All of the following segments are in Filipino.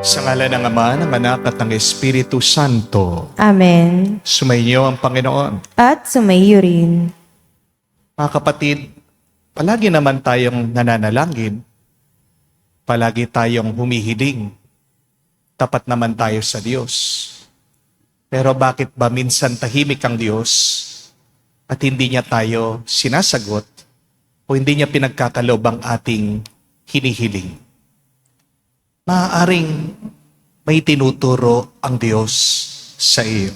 Sa ngalan ng Ama, ng Anak at ng Espiritu Santo. Amen. Sumainyo ang Panginoon. At sumaiyo rin. Mga kapatid, palagi naman tayong nananalangin. Palagi tayong humihiling. Tapat naman tayo sa Diyos. Pero bakit ba minsan tahimik ang Diyos at hindi niya tayo sinasagot o hindi niya pinagkakaloob ang ating hinihiling? Maaaring may tinuturo ang Diyos sa iyo.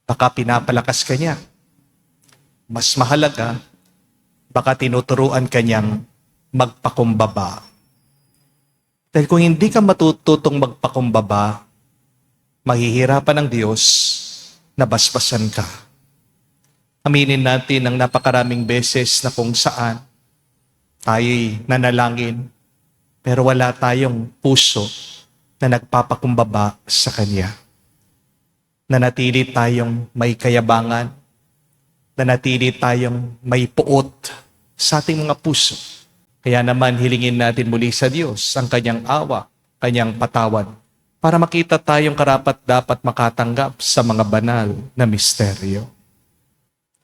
Baka pinapalakas ka niya. Mas mahalaga, baka tinuturuan ka niyang magpakumbaba. Dahil kung hindi ka matututong magpakumbaba, mahihirapan ng Diyos na basbasan ka. Aminin natin ang napakaraming beses na kung saan tayo'y nanalangin, pero wala tayong puso na nagpapakumbaba sa Kanya. Nanatili tayong may kayabangan, nanatili tayong may puot sa ating mga puso. Kaya naman hilingin natin muli sa Diyos ang Kanyang awa, Kanyang patawad, para makita tayong karapat-dapat makatanggap sa mga banal na misteryo.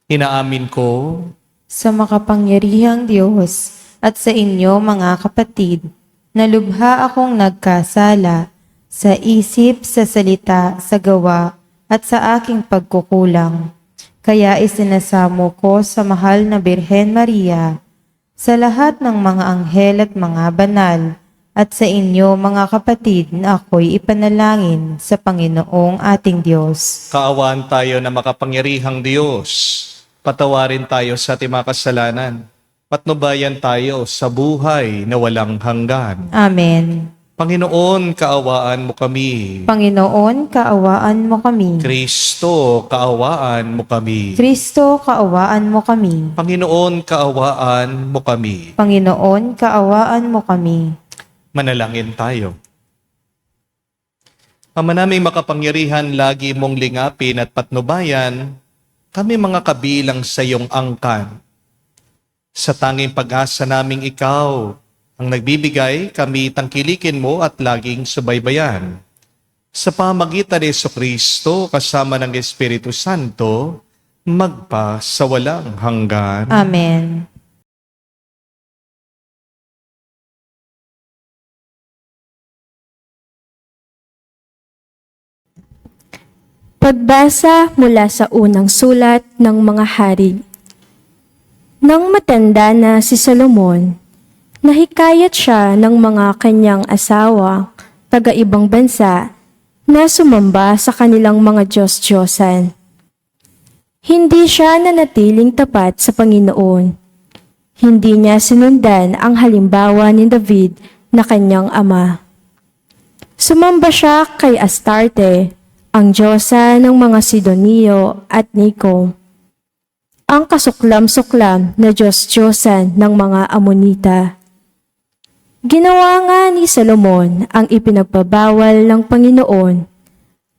Inaamin ko Sa makapangyarihang Diyos at sa inyo mga kapatid, na lubha akong nagkasala sa isip, sa salita, sa gawa, at sa aking pagkukulang. Kaya isinasamo ko sa mahal na Birhen Maria, sa lahat ng mga anghel at mga banal, at sa inyo mga kapatid na ako'y ipanalangin sa Panginoong ating Diyos. kaawaan tayo na makapangyarihang Diyos. Patawarin tayo sa ating mga kasalanan. Patnubayan tayo sa buhay na walang hanggan. Amen. Panginoon, kaawaan mo kami. Panginoon, kaawaan mo kami. Kristo, kaawaan mo kami. Kristo, kaawaan mo kami. Panginoon, kaawaan mo kami. Panginoon, kaawaan mo kami. Manalangin tayo. Ama naming makapangyarihan, lagi mong lingapin at patnubayan, kami mga kabilang sa iyong angkan. Sa tanging pag-asa naming ikaw ang nagbibigay, kami tangkilikin mo at laging subaybayan. Sa pamagitan ni Jesucristo kasama ng Espiritu Santo, magpa sa walang hanggan. Amen. Pagbasa mula sa unang sulat ng mga hari. Nang matanda na si Solomon, nahikayat siya ng mga kanyang asawa, taga-ibang bansa, na sumamba sa kanilang mga Diyos-Diyosan. Hindi siya nanatiling tapat sa Panginoon. Hindi niya sinundan ang halimbawa ni David na kanyang ama. Sumamba siya kay Astarte, ang diyosa ng mga Sidonio at Nico, ang kasuklam-suklam na Diyos-Diyosan ng mga Amonita. Ginawa nga ni Solomon ang ipinagbabawal ng Panginoon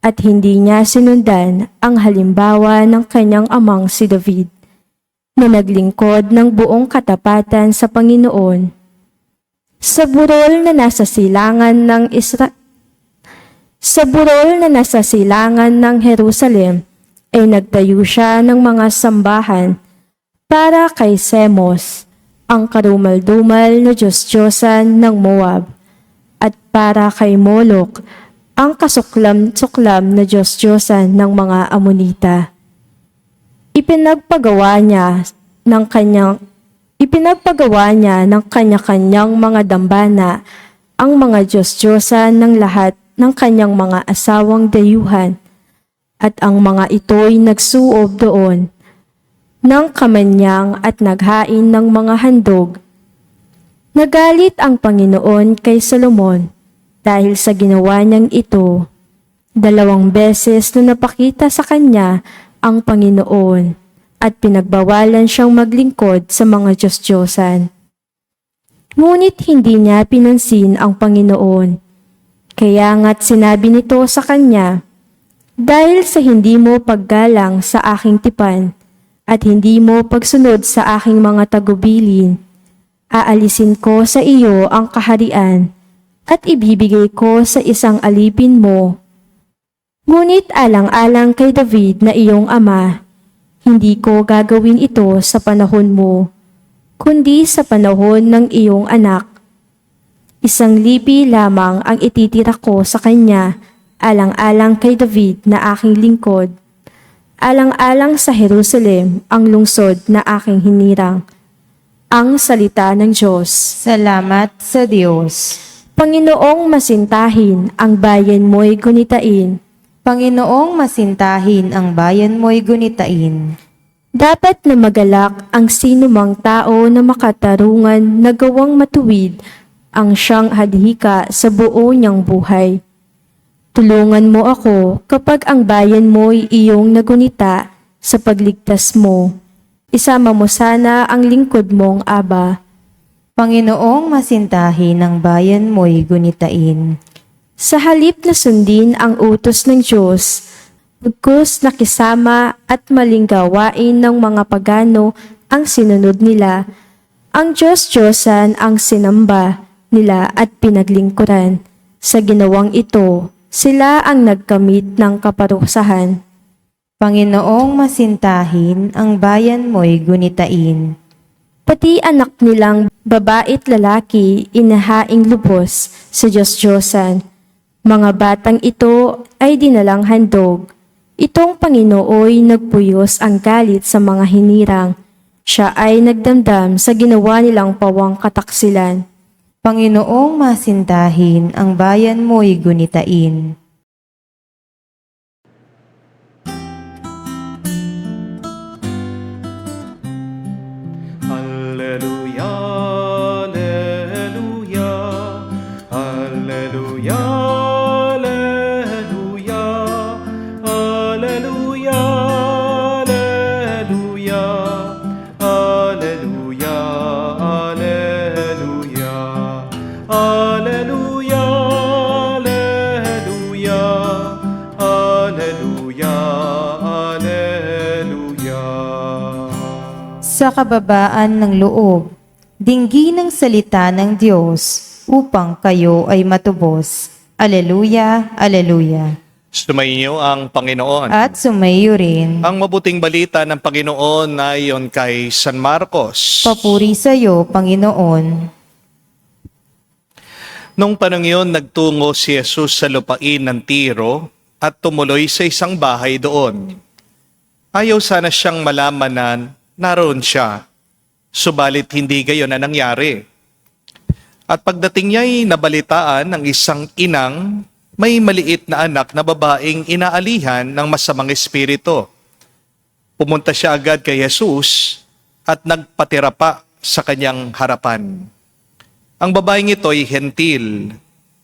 at hindi niya sinundan ang halimbawa ng kanyang amang si David, na naglingkod ng buong katapatan sa Panginoon. Sa burol na nasa silangan ng Jerusalem ay nagtayo siya ng mga sambahan para kay Semos, ang karumal-dumal na Diyos-Diyosan ng Moab, at para kay Molok, ang kasuklam-suklam na Diyos-Diyosan ng mga Amonita. Ipinagpagawa niya ng kanya-kanyang mga dambana ang mga Diyos-Diyosan ng lahat ng kanyang mga asawang dayuhan, at ang mga ito'y nagsuob doon ng kamanyang at naghain ng mga handog. Nagalit ang Panginoon kay Solomon dahil sa ginawa niyang ito. 2 beses na napakita sa kanya ang Panginoon at pinagbawalan siyang maglingkod sa mga Diyos-Diyosan. Ngunit hindi niya pinansin ang Panginoon. Kaya nga't sinabi nito sa kanya, "Dahil sa hindi mo paggalang sa aking tipan at hindi mo pagsunod sa aking mga tagubilin, aalisin ko sa iyo ang kaharian at ibibigay ko sa isang alipin mo. Ngunit alang-alang kay David na iyong ama, hindi ko gagawin ito sa panahon mo, kundi sa panahon ng iyong anak. 1 lipi lamang ang ititira ko sa kanya, alang-alang kay David na aking lingkod, alang-alang sa Jerusalem ang lungsod na aking hinirang. Ang salita ng Diyos. Salamat sa Diyos. Panginoong masintahin, ang bayan mo'y gunitain. Panginoong masintahin, ang bayan mo'y gunitain. Dapat na magalak ang sinumang tao na makatarungan na gawang matuwid ang siyang hadhika sa buo niyang buhay. Tulungan mo ako kapag ang bayan mo'y iyong nagunita sa pagligtas mo. Isama mo sana ang lingkod mong Aba. Panginoong masintahin, ang bayan mo'y gunitain. Sa halip na sundin ang utos ng Diyos, pagkus nakisama at maling gawain ng mga pagano ang sinunod nila, ang Diyos-Diyosan ang sinamba nila at pinaglingkuran. Sa ginawang ito, sila ang nagkamit ng kaparusahan. Panginoong masintahin, ang bayan mo'y gunitain. Pati anak nilang babae't lalaki inahaing lubos sa Diyos-Diyosan. Mga batang ito ay dinalang handog. Itong Panginooy nagpuyos ang galit sa mga hinirang. Siya ay nagdamdam sa ginawa nilang pawang kataksilan. Panginoong masintahin, ang bayan mo'y gunitain. Alleluia, alleluia, alleluia, alleluia, alleluia, alleluia, alleluia, alleluia, alleluia, alleluia, alleluia. Sa kababaan ng loob, dinggin ng salita ng Diyos upang kayo ay matubos. Aleluya, aleluya. Sumainyo ang Panginoon. At sumayo rin. Ang mabuting balita ng Panginoon ay yon kay San Marcos. Papuri sa iyo, Panginoon. Nung panahon yun, nagtungo si Jesus sa lupain ng Tiro at tumuloy sa isang bahay doon. Ayaw sana siyang malaman na naroon siya, subalit hindi gayon na nangyari. At pagdating niya'y nabalitaan ng isang inang may maliit na anak na babaeng inaalihan ng masamang espiritu. Pumunta siya agad kay Jesus at nagpatira pa sa kanyang harapan. Ang babaeng ito ay hentil,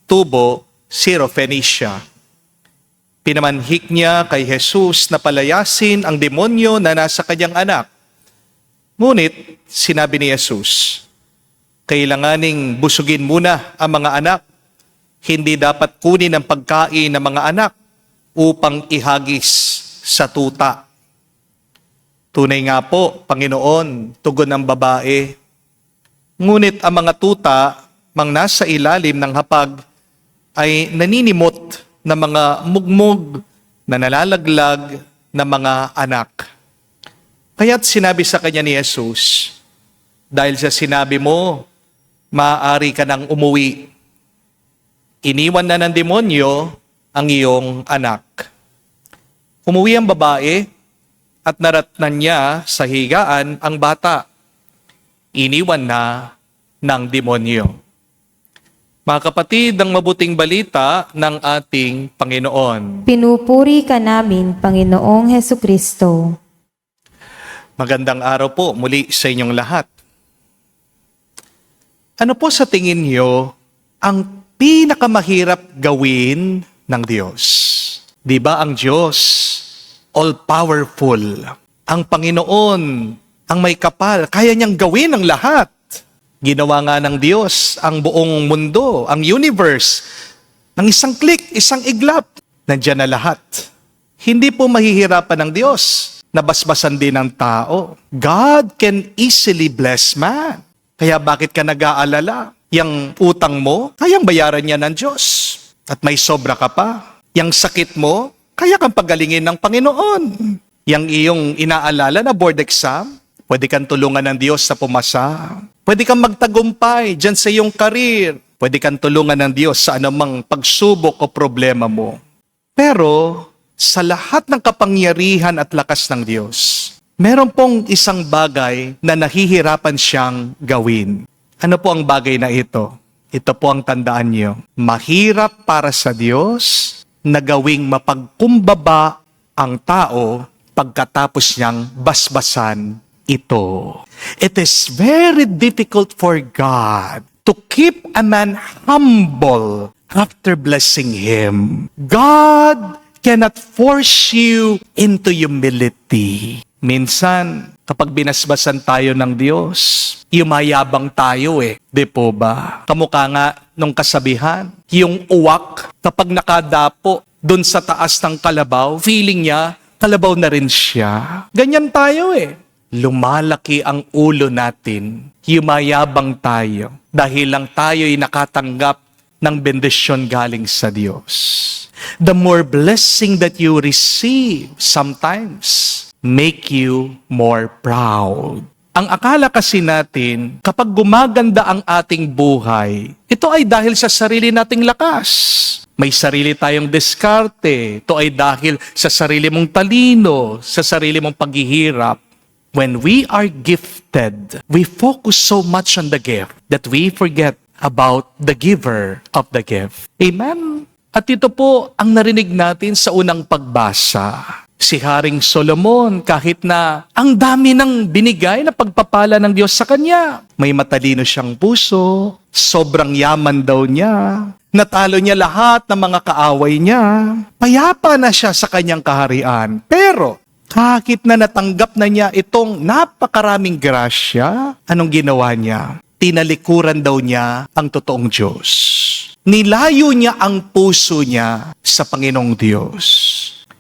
tubo, Syrophoenicia. Pinamanhik niya kay Jesus na palayasin ang demonyo na nasa kanyang anak. Ngunit sinabi ni Jesus, kailanganing busugin muna ang mga anak. Hindi dapat kunin ang pagkain ng mga anak upang ihagis sa tuta. Tunay nga po, Panginoon, tugon ng babae. Ngunit ang mga tuta, mang nasa ilalim ng hapag, ay naninimot na mga mugmog na nalalaglag na mga anak. Kaya't sinabi sa kanya ni Jesus, dahil sa sinabi mo, maaari ka nang umuwi. Iniwan na ng demonyo ang iyong anak. Umuwi ang babae at naratnan niya sa higaan ang bata. Iniwan na ng demonyo. Mga kapatid, ang mabuting balita ng ating Panginoon. Pinupuri ka namin, Panginoong Hesukristo. Magandang araw po muli sa inyong lahat. Ano po sa tingin niyo ang pinakamahirap gawin ng Diyos? Di ba ang Diyos, all-powerful, ang Panginoon, ang may kapal, kaya niyang gawin ang lahat. Ginawa nga ng Diyos ang buong mundo, ang universe, ng isang click, isang iglap. Nandiyan na lahat. Hindi po mahihirapan ng Diyos. Nabasbasan din ng tao. God can easily bless man. Kaya bakit ka nag-aalala? Yang utang mo, kayang bayaran niya ng Diyos. At may sobra ka pa. Yang sakit mo, kaya kang pagalingin ng Panginoon. Yang iyong inaalala na board exam, pwede kang tulungan ng Diyos sa pumasa. Pwede kang magtagumpay dyan sa iyong karir. Pwede kang tulungan ng Diyos sa anumang pagsubok o problema mo. Pero sa lahat ng kapangyarihan at lakas ng Diyos, meron pong isang bagay na nahihirapan siyang gawin. Ano po ang bagay na ito? Ito po ang tandaan niyo. Mahirap para sa Diyos na gawing mapagkumbaba ang tao pagkatapos niyang basbasan ito. It is very difficult for God to keep a man humble after blessing him. God cannot force you into humility. Minsan, kapag binasbasan tayo ng Diyos, yumayabang tayo Di po ba? Kamukha nga nung kasabihan, yung uwak, kapag nakadapo dun sa taas ng kalabaw, feeling niya, kalabaw na rin siya. Ganyan tayo Lumalaki ang ulo natin, yumayabang tayo, dahil lang tayo'y nakatanggap ng bendisyon galing sa Diyos. The more blessing that you receive sometimes make you more proud. Ang akala kasi natin, kapag gumaganda ang ating buhay, ito ay dahil sa sarili nating lakas. May sarili tayong diskarte. Ito ay dahil sa sarili mong talino, sa sarili mong paghihirap. When we are gifted, we focus so much on the gift that we forget about the giver of the gift. Amen? At ito po ang narinig natin sa unang pagbasa. Si Haring Solomon, kahit na ang dami ng binigay na pagpapala ng Diyos sa kanya. May matalino siyang puso, sobrang yaman daw niya, natalo niya lahat ng mga kaaway niya, payapa na siya sa kanyang kaharian. Pero kahit na natanggap na niya itong napakaraming grasya, anong ginawa niya? Tinalikuran daw niya ang totoong Diyos. Nilayo niya ang puso niya sa Panginoong Diyos.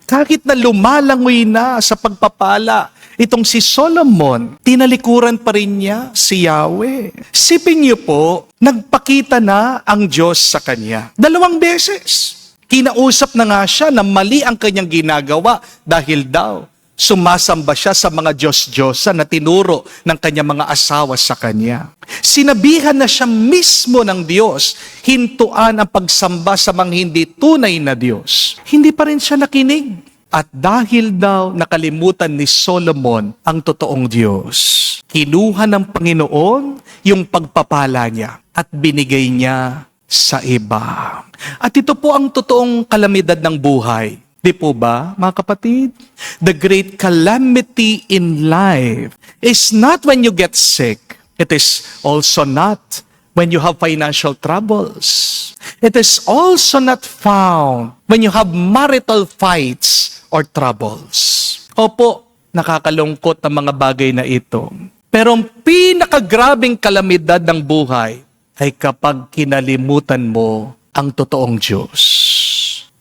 Kahit na lumalangoy na sa pagpapala, itong si Solomon, tinalikuran pa rin niya si Yahweh. Sipin niyo po, nagpakita na ang Diyos sa kanya. 2 beses. Kinausap na nga siya na mali ang kanyang ginagawa dahil daw sumasamba siya sa mga Diyos-Diyosa na tinuro ng kanyang mga asawa sa kanya. Sinabihan na siya mismo ng Diyos, hintuan ang pagsamba sa mga hindi tunay na Diyos. Hindi pa rin siya nakinig. At dahil daw nakalimutan ni Solomon ang totoong Diyos, kinuha ng Panginoon yung pagpapala niya at binigay niya sa iba. At ito po ang totoong kalamidad ng buhay. Di po ba, mga kapatid? The great calamity in life is not when you get sick. It is also not when you have financial troubles. It is also not found when you have marital fights or troubles. Opo, nakakalungkot ang mga bagay na ito. Pero ang pinakagrabing kalamidad ng buhay ay kapag kinalimutan mo ang totoong Diyos.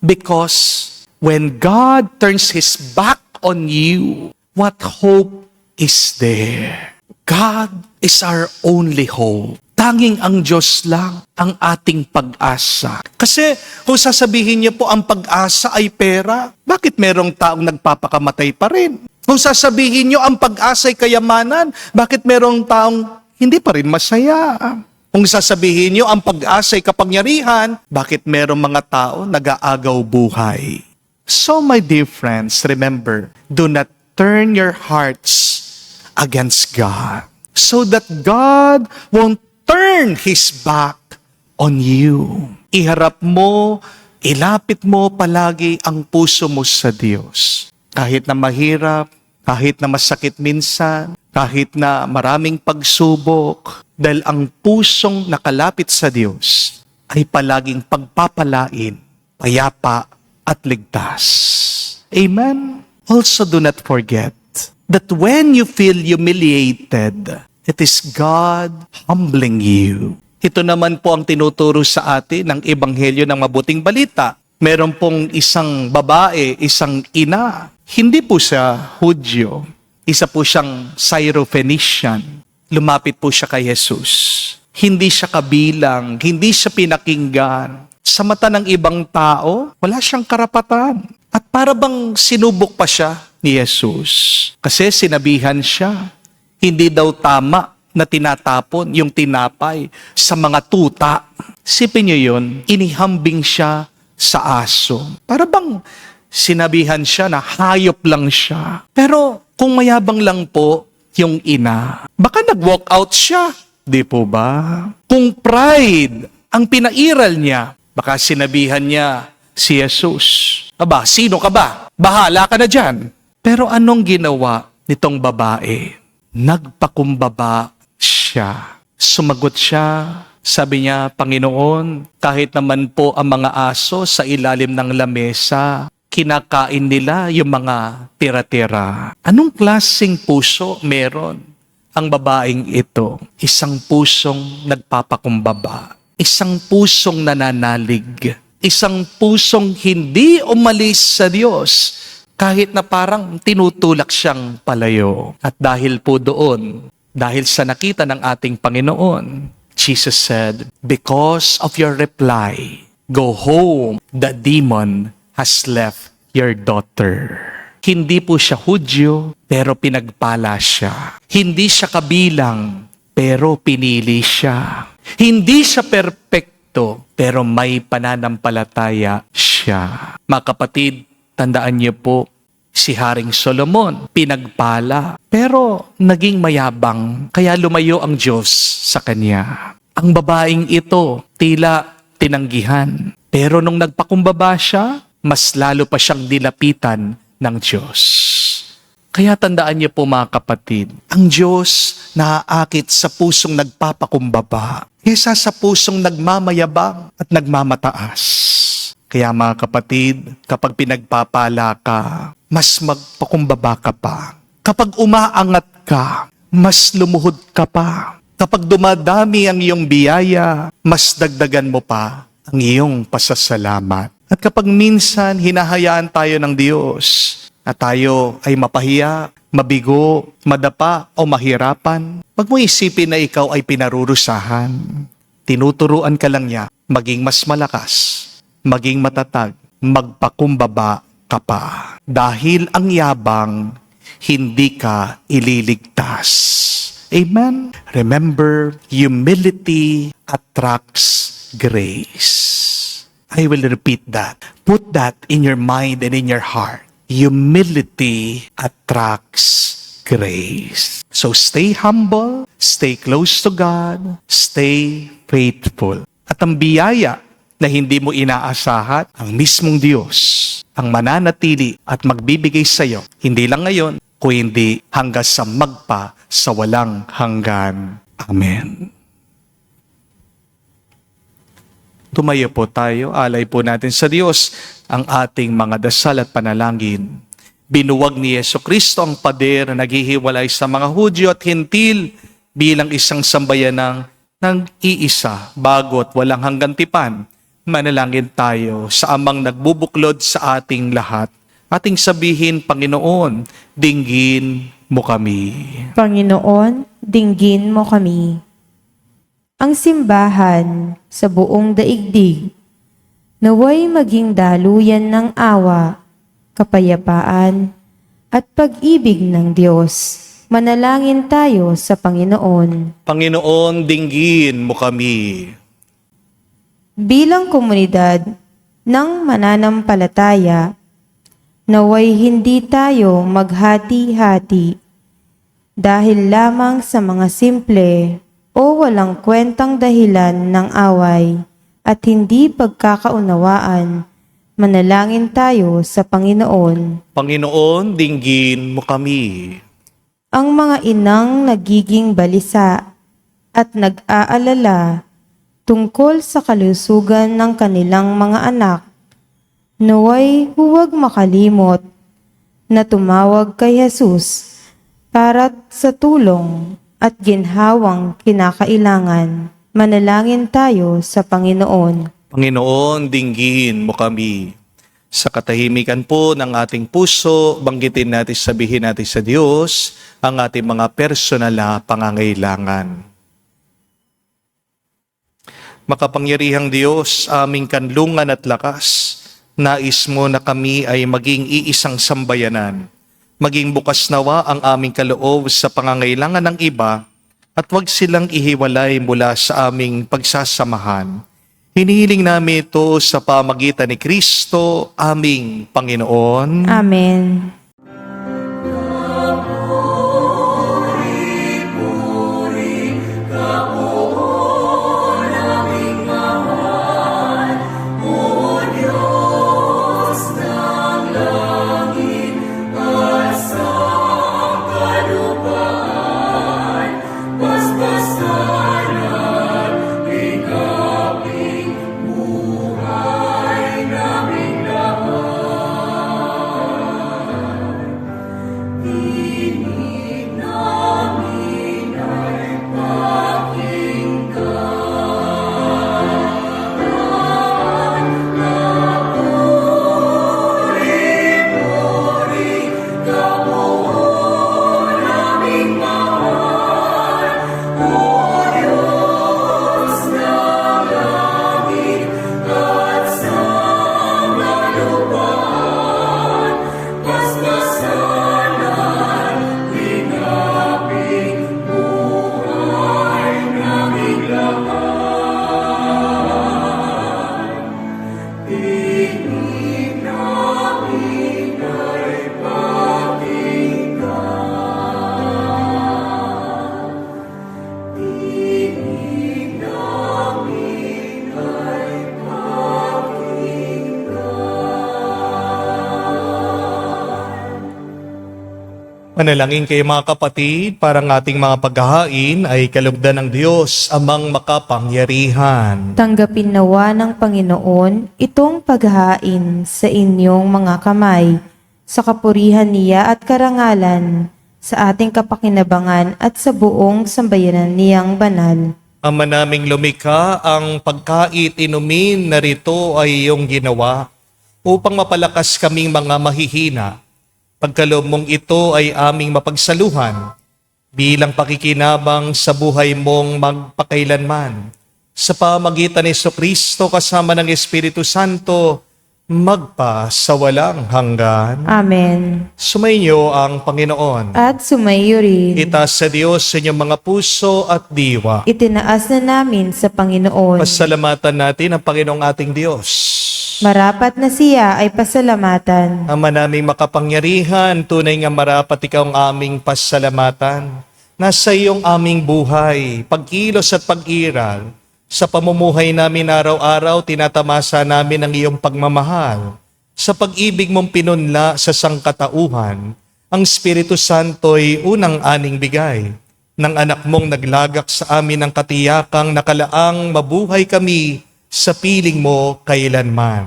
Because when God turns His back on you, what hope is there? God is our only hope. Tanging ang Diyos lang ang ating pag-asa. Kasi kung sasabihin niyo po ang pag-asa ay pera, bakit merong taong nagpapakamatay pa rin? Kung sasabihin niyo ang pag-asa ay kayamanan, bakit merong taong hindi pa rin masaya? Kung sasabihin niyo ang pag-asa ay kapangyarihan, bakit merong mga tao nag-aagaw buhay? So my dear friends, remember, do not turn your hearts against God so that God won't turn His back on you. Iharap mo, ilapit mo palagi ang puso mo sa Diyos. Kahit na mahirap, kahit na masakit minsan, kahit na maraming pagsubok, dahil ang pusong nakalapit sa Diyos ay palaging pagpapalain, payapa, at ligtas. Amen? Also, do not forget that when you feel humiliated, it is God humbling you. Ito naman po ang tinuturo sa atin ng Ebanghelyo ng Mabuting Balita. Meron pong isang babae, isang ina. Hindi po siya Hudyo. Isa po siyang Syrophoenician. Lumapit po siya kay Jesus. Hindi siya kabilang, hindi siya pinakinggan. Sa mata ng ibang tao, wala siyang karapatan. At para bang sinubok pa siya ni Jesus. Kasi sinabihan siya, hindi daw tama na tinatapon yung tinapay sa mga tuta. Sipin niyo yun, inihambing siya sa aso. Para bang sinabihan siya na hayop lang siya. Pero kung mayabang lang po yung ina, baka nag-walk out siya. Di po ba? Kung pride ang pinairal niya, baka sinabihan niya si Jesus, "Aba, sino ka ba? Bahala ka na dyan." Pero anong ginawa nitong babae? Nagpakumbaba siya. Sumagot siya. Sabi niya, "Panginoon, kahit naman po ang mga aso sa ilalim ng lamesa, kinakain nila yung mga tira-tira." Anong klaseng puso meron ang babaeng ito? Isang pusong nagpapakumbaba. Isang pusong nananalig. Isang pusong hindi umalis sa Diyos kahit na parang tinutulak siyang palayo. At dahil po doon, dahil sa nakita ng ating Panginoon, Jesus said, "Because of your reply, go home. The demon has left your daughter." Hindi po siya Hudyo, pero pinagpala siya. Hindi siya kabilang, pero pinili siya. Hindi siya perpekto, pero may pananampalataya siya. Mga kapatid, tandaan niyo po, si Haring Solomon, pinagpala, pero naging mayabang, kaya lumayo ang Diyos sa kanya. Ang babaeng ito, tila tinanggihan, pero nung nagpakumbaba siya, mas lalo pa siyang nilapitan ng Diyos. Kaya tandaan niyo po mga kapatid, ang Diyos naaakit sa pusong nagpapakumbaba, kaysa sa pusong nagmamayabang at nagmamataas. Kaya mga kapatid, kapag pinagpapala ka, mas magpakumbaba ka pa. Kapag umaangat ka, mas lumuhod ka pa. Kapag dumadami ang iyong biyaya, mas dagdagan mo pa ang iyong pasasalamat. At kapag minsan hinahayaan tayo ng Diyos at tayo ay mapahiya, mabigo, madapa o mahirapan, wag mo isipin na ikaw ay pinarurusahan. Tinuturuan ka lang niya maging mas malakas, maging matatag, magpakumbaba ka pa. Dahil ang yabang, hindi ka ililigtas. Amen? Remember, humility attracts grace. I will repeat that. Put that in your mind and in your heart. Humility attracts grace. So stay humble, stay close to God, stay faithful. At ang biyaya na hindi mo inaasahan, ang mismong Diyos ang mananatili at magbibigay sa iyo, hindi lang ngayon, kundi hanggang sa magpa sa walang hanggan. Amen. Tumayo po tayo, alay po natin sa Diyos ang ating mga dasal at panalangin. Binuwag ni Jesucristo ang pader na naghihiwalay sa mga Hudyo at Hentil bilang isang sambayanang nag-iisa, bago at walang hanggang tipan. Manalangin tayo sa Amang nagbubuklod sa ating lahat. Ating sabihin, Panginoon, dinggin mo kami. Panginoon, dinggin mo kami. Ang simbahan sa buong daigdig, naway maging daluyan ng awa, kapayapaan, at pag-ibig ng Diyos. Manalangin tayo sa Panginoon. Panginoon, dinggin mo kami. Bilang komunidad ng mananampalataya, naway hindi tayo maghati-hati dahil lamang sa mga simple o walang kwentang dahilan ng away at hindi pagkakaunawaan. Manalangin tayo sa Panginoon. Panginoon, dinggin mo kami. Ang mga inang nagiging balisa at nag-aalala tungkol sa kalusugan ng kanilang mga anak, naway huwag makalimot na tumawag kay Jesus para sa tulong at ginhawang kinakailangan. Manalangin tayo sa Panginoon. Panginoon, dinggin mo kami. Sa katahimikan po ng ating puso, banggitin natin, sabihin natin sa Diyos ang ating mga personal na pangangailangan. Makapangyarihang Diyos, aming kanlungan at lakas, nais mo na kami ay maging iisang sambayanan. Maging bukas nawa ang aming kaloob sa pangangailangan ng iba at huwag silang ihiwalay mula sa aming pagsasamahan. Hinihiling namin ito sa pamagitan ni Kristo, aming Panginoon. Amen. Manalangin kayo mga kapatid, para ang ating mga paghahain ay kalugdan ng Diyos, amang makapangyarihan. Tanggapin nawa ng Panginoon itong paghahain sa inyong mga kamay, sa kapurihan niya at karangalan, sa ating kapakinabangan at sa buong sambayanan niyang banal. Ama naming lumikha, ang pagkait inumin na rito ay iyong ginawa upang mapalakas kaming mga mahihina. Pagkaloob mong ito ay aming mapagsaluhan bilang pakikinabang sa buhay mong magpakailanman. Sa pamagitan ni Jesucristo kasama ng Espiritu Santo, magpa sa walang hanggan. Amen. Sumainyo ang Panginoon. At sumayo rin. Itaas sa Diyos sa inyong mga puso at diwa. Itinaas na namin sa Panginoon. Pasalamatan natin ang Panginoong ating Diyos. Marapat na siya ay pasalamatan. Ama naming makapangyarihan, tunay nga marapat ikaw ang aming pasalamatan. Nasa iyong aming buhay, pagkilos at pag-iral. Sa pamumuhay namin araw-araw, tinatamasa namin ang iyong pagmamahal. Sa pag-ibig mong pinunla sa sangkatauhan, ang Espiritu Santo'y unang aning bigay. Ng anak mong naglagak sa amin ang katiyakang nakalaang mabuhay kami sa piling mo kailanman.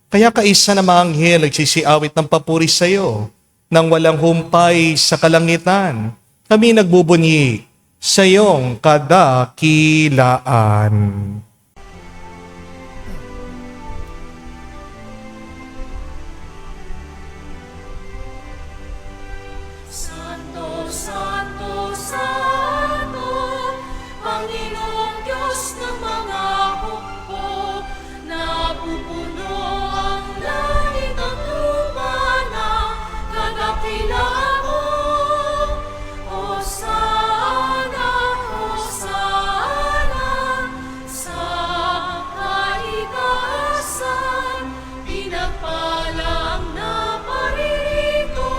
Kaya kaisa na mga anghel nagsisiawit ng papuri sa iyo, nang walang humpay sa kalangitan, kami nagbubunyi sa iyong kadakilaan. Santo, Santo, Santo, Panginoong Diyos ng mga hukbo, napupuno ang langit at lupa ng kadakilaan mo. Hosana, Hosana, sa kaitaasan, pinagpala ang naparirito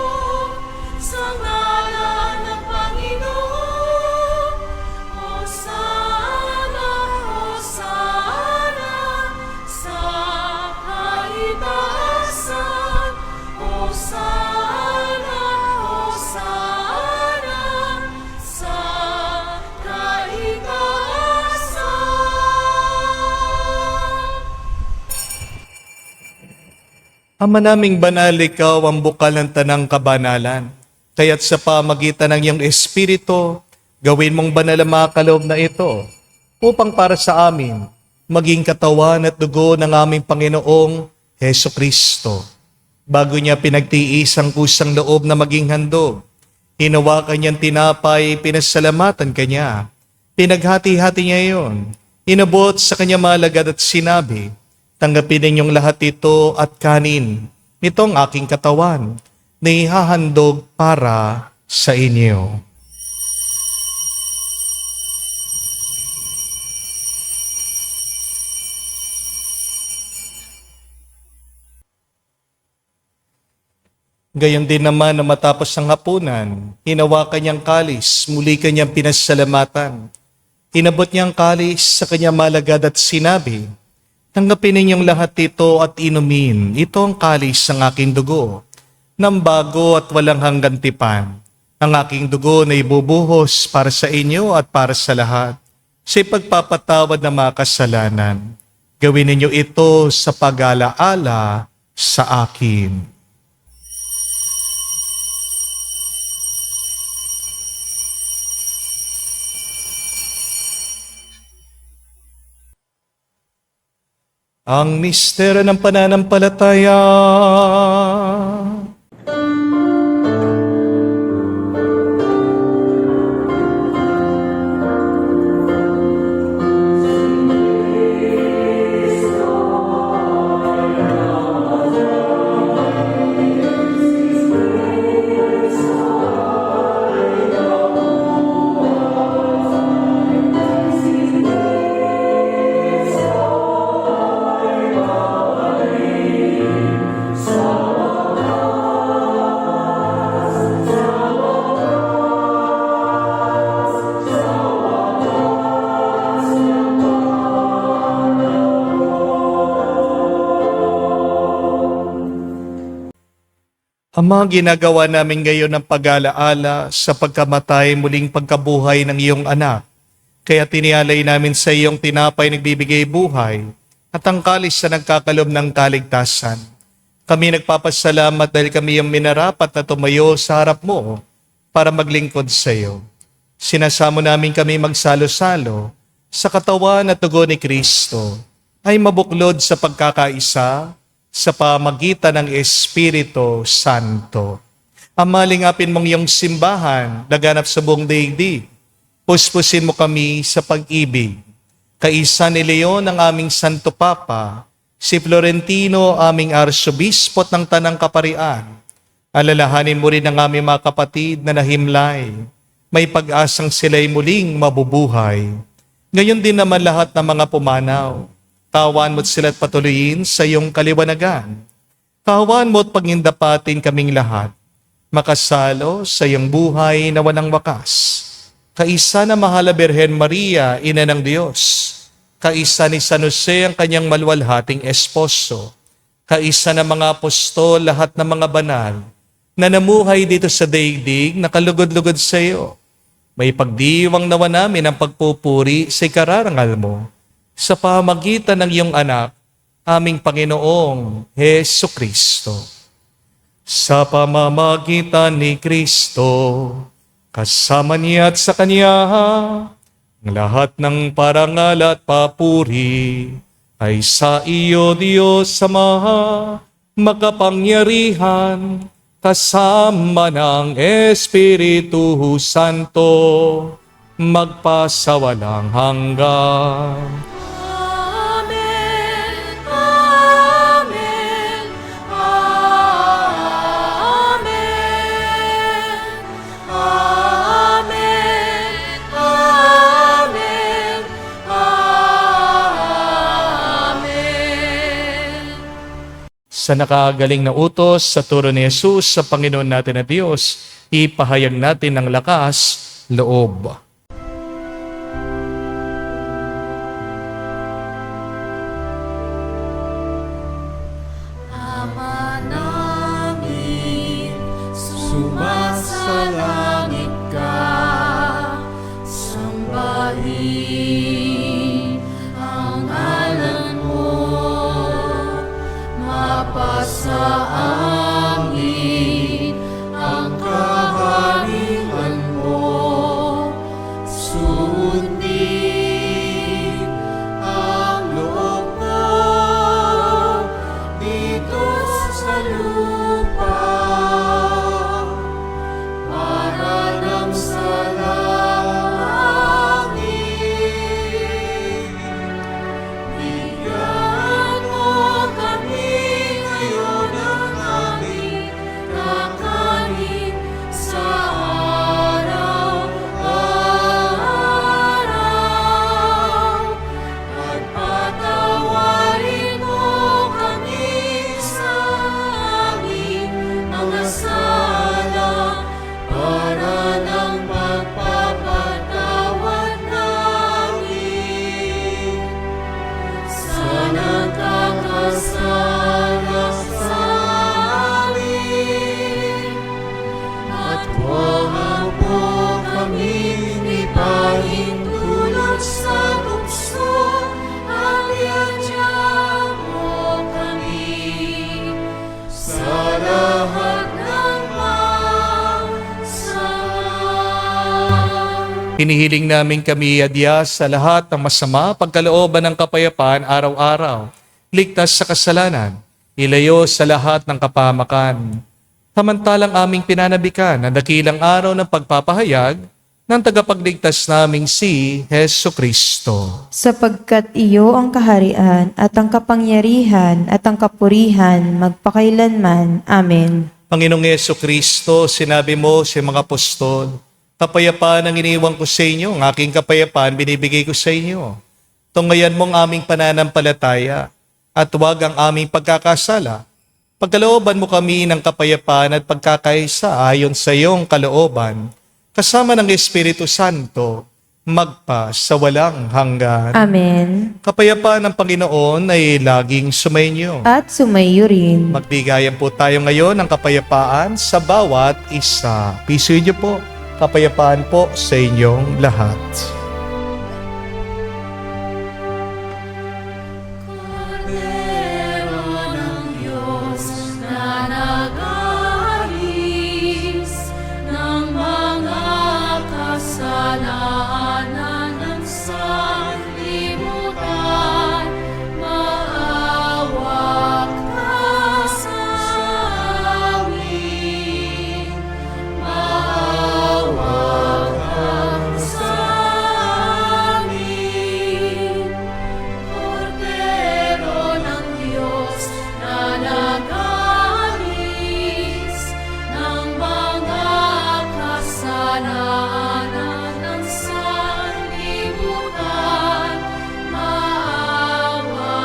sa ngalan ng Panginoon. Hosana, Hosana, sa kaitaasan. Hosana, Hosana, sa kaitaasan. Ama naming banal, ikaw ang bukal ng tanang kabanalan. Kaya't sa pamagitan ng iyong Espiritu, gawin mong banal ang mga kaloob na ito, upang para sa amin, maging katawan at dugo ng aming Panginoong Heso Kristo. Bago niya pinagtiis ang kusang loob na maging handog, hinawakan niyang tinapay, pinasalamatan kanya. Pinaghati-hati niya iyon. Inabot sa kanya malagad at sinabi, tanggapin ninyong lahat ito at kanin. Ito ang aking katawan na ihahandog para sa inyo. Gayon din naman na matapos ang hapunan, hinawakan niyang kalis, muli kanyang pinasalamatan. Inabot niyang kalis sa kanya malagad at sinabi, tanggapin ninyong lahat ito at inumin. Ito ang kalis ng aking dugo, ng bago at walang hanggang tipan. Ang aking dugo na ibubuhos para sa inyo at para sa lahat, sa ipagpapatawad ng mga kasalanan. Gawin ninyo ito sa pag-alaala sa akin. Ang misteryo ng pananampalataya. Ama, ginagawa namin ngayon ng pag-alaala sa pagkamatay muling pagkabuhay ng iyong anak. Kaya tinialay namin sa iyong tinapay nagbibigay buhay at ang kalis na nagkakalob ng kaligtasan. Kami nagpapasalamat dahil kami yung minarapat na tumayo sa harap mo para maglingkod sa iyo. Sinasamo namin kami magsalo-salo sa katawan at dugo ni Kristo ay mabuklod sa pagkakaisa sa pamagitan ng Espiritu Santo. Amalingapin mong iyong simbahan, laganap sa buong daigdig. Puspusin mo kami sa pag-ibig. Kaisa ni Leon ang aming Santo Papa, si Florentino aming Arsobispo ng Tanang Kaparian. Alalahanin mo rin ang aming mga kapatid na nahimlay. May pag-asang sila'y muling mabubuhay. Ngayon din naman lahat ng mga pumanaw. Tawan mo't sila't patuloyin sa iyong kaliwanagan. Tawan mo't pagindapatin kaming lahat. Makasalo sa iyong buhay na walang wakas. Kaisa na mahal na Birhen Maria, Ina ng Diyos. Kaisa ni San Jose ang kanyang maluwalhating esposo. Kaisa ng mga apostol, lahat ng mga banal na namuhay dito sa daigdig na kalugod-lugod sa iyo. May pagdiwang nawa namin ang pagpupuri sa ikararangal mo sa pamagitan ng iyong anak, aming Panginoong Hesu Kristo. Sa pamamagitan ni Kristo, kasama niya at sa Kanya, ang lahat ng parangal at papuri ay sa iyo, Diyos Ama, makapangyarihan, kasama ng Espiritu Santo, magpasawalang hanggan. Amen. Amen. Amen. Amen. Amen. Amen. Sa nakagaling na utos sa turo ni Jesus sa Panginoon natin na Diyos, ipahayag natin ng lakas, loob. Ama namin, sumasalangit ka, sambahin ang ngalan mo, mapasa amin ang kaharian mo, sundin ang loob mo dito sa lupa para lang sa langit. Hinihiling namin kami adya sa lahat ng masama, pagkalooban ng kapayapaan araw-araw, ligtas sa kasalanan, ilayo sa lahat ng kapamakan. Samantalang aming pinanabikan ang dakilang araw ng pagpapahayag ng tagapagligtas naming si Heso Kristo. Sapagkat iyo ang kaharian at ang kapangyarihan at ang kapurihan magpakailanman. Amen. Panginoong Heso Kristo, sinabi mo sa mga apostol, kapayapaan ang iniwan ko sa inyo, ang aking kapayapaan binibigay ko sa inyo. Tunghayan mong aming pananampalataya at huwag ang aming pagkakasala. Pagkalooban mo kami ng kapayapaan at pagkakaisa ayon sa iyong kalooban, kasama ng Espiritu Santo, magpa sa walang hanggan. Amen. Kapayapaan ng Panginoon ay laging sumainyo. At sumayo rin. Magbigayan po tayo ngayon ng kapayapaan sa bawat isa. Pisuin niyo po, kapayapaan po sa inyong lahat. Kordero ng Diyos na nag-aalis ng mga kasalanan ng sanlibutan, maawa ka sa amin. Maawa ka sa amin. Kordero ng Diyos na nag-aalis ng mga kasalanan ng sanlibutan, maawa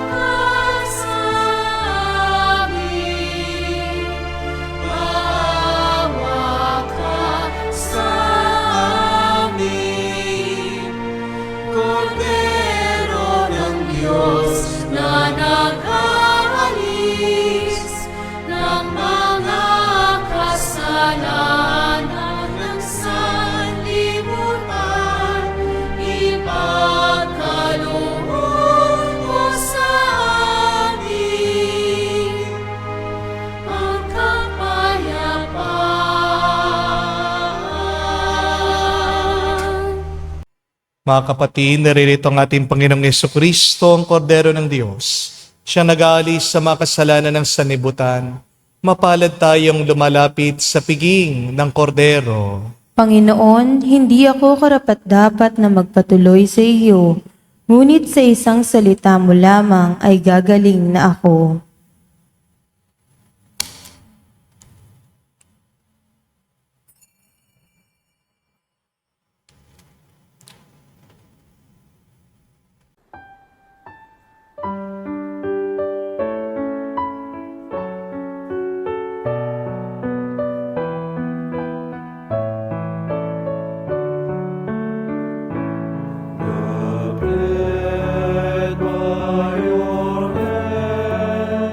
ka sa amin. Maawa ka sa amin. Kordero ng Diyos na nag-aalis ng mga kasalanan ng sanlibutan, ipagkaloob mo sa amin ang kapayapaan. Mga kapatid, naririto ang ating Panginoong Jesucristo, ang Kordero ng Diyos. Siya nag-aalis sa mga kasalanan ng sanlibutan. Mapalad tayong lumalapit sa piging ng Kordero. Panginoon, hindi ako karapat-dapat na magpatuloy sa iyo, ngunit sa isang salita mo lamang ay gagaling na ako. Bread by your hand.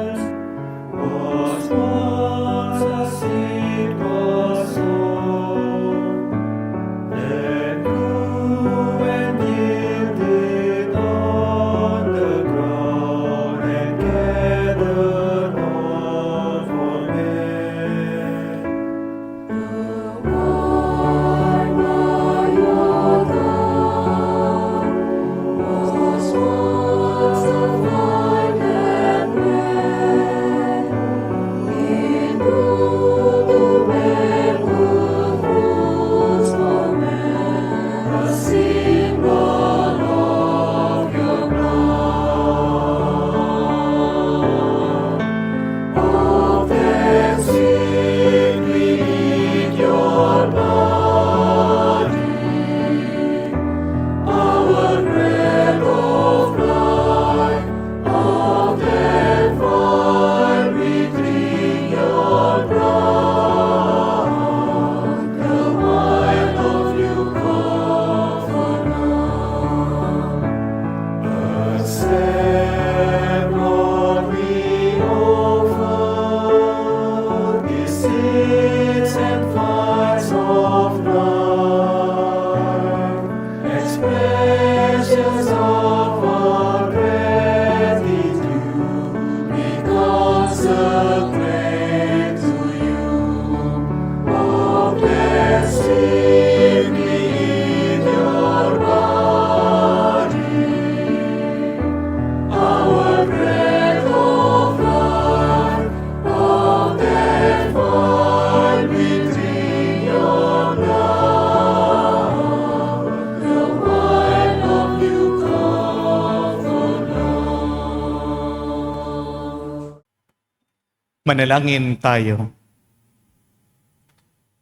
Manalangin tayo.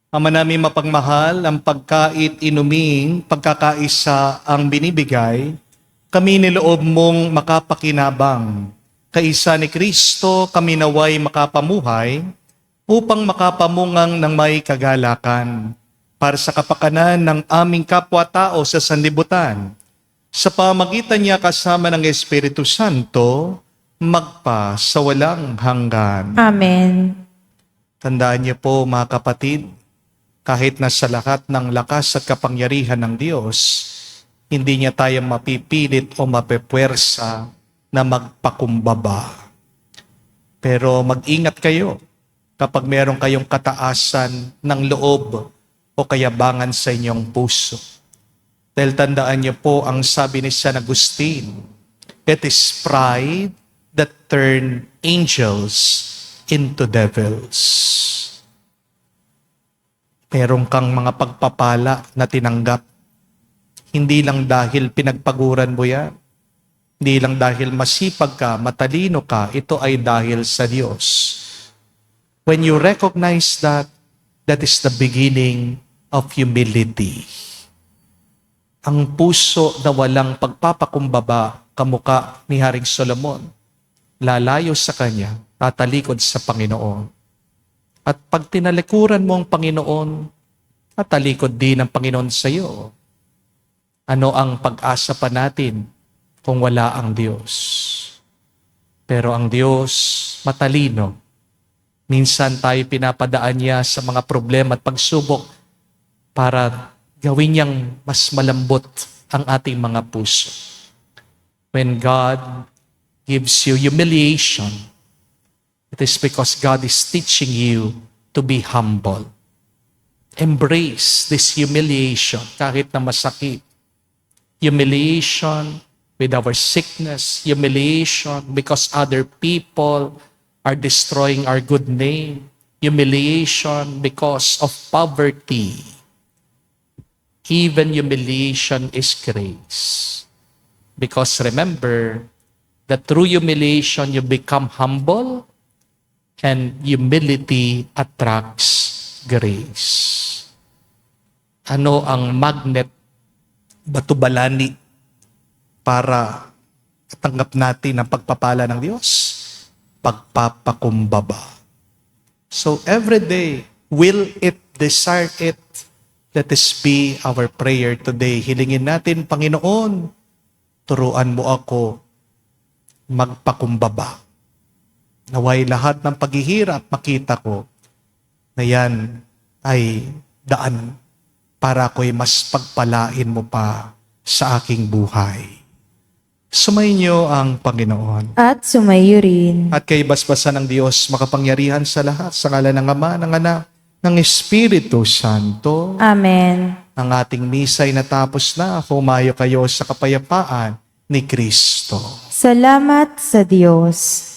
Ama namin mapagmahal, ang pagkait inuming, pagkakaisa ang binibigay, kami niloob mong makapakinabang. Kaisa ni Kristo kami naway makapamuhay upang makapamungang ng may kagalakan para sa kapakanan ng aming kapwa-tao sa sanlibutan. Sa pamagitan niya kasama ng Espiritu Santo, magpa sa walang hanggan. Amen. Tandaan niyo po mga kapatid, kahit na sa lahat ng lakas at kapangyarihan ng Diyos, hindi niya tayo mapipilit o mapepwersa na magpakumbaba. Pero mag-ingat kayo kapag meron kayong kataasan ng loob o kayabangan sa inyong puso. Dahil tandaan niyo po ang sabi ni San Agustin, it is pride that turn angels into devils. Meron kang mga pagpapala na tinanggap. Hindi lang dahil pinagpaguran mo yan. Hindi lang dahil masipag ka, matalino ka, ito ay dahil sa Diyos. When you recognize that, that is the beginning of humility. Ang puso na walang pagpapakumbaba, kamuka ni Haring Solomon, lalayo sa Kanya, tatalikod sa Panginoon. At pag tinalikuran mo ang Panginoon, tatalikod din ang Panginoon sa iyo. Ano ang pag-asa pa natin kung wala ang Diyos? Pero ang Diyos matalino. Minsan tayo pinapadaan niya sa mga problema at pagsubok para gawin niyang mas malambot ang ating mga puso. When God gives you humiliation, it is because God is teaching you to be humble. Embrace this humiliation kahit na masakit. Humiliation with our sickness. Humiliation because other people are destroying our good name. Humiliation because of poverty. Even humiliation is grace. Because remember, that through humiliation you become humble, and humility attracts grace. Ano ang magnet, batubalani, para tanggap natin ang pagpapala ng Diyos? Pagpapakumbaba. So every day, will it, desire it, let this be our prayer today. Hilingin natin, Panginoon, turuan mo ako magpakumbaba. Naway lahat ng paghihirap, makita ko na yan ay daan para ako'y mas pagpalain mo pa sa aking buhay. Sumainyo ang Panginoon. At sumayo rin. At kay basbasan ng Diyos, makapangyarihan sa lahat, sa ngalan ng Ama, ng Anak, ng Espiritu Santo. Amen. Ang ating misa ay natapos na. Humayo kayo sa kapayapaan ni Kristo. Salamat sa Diyos.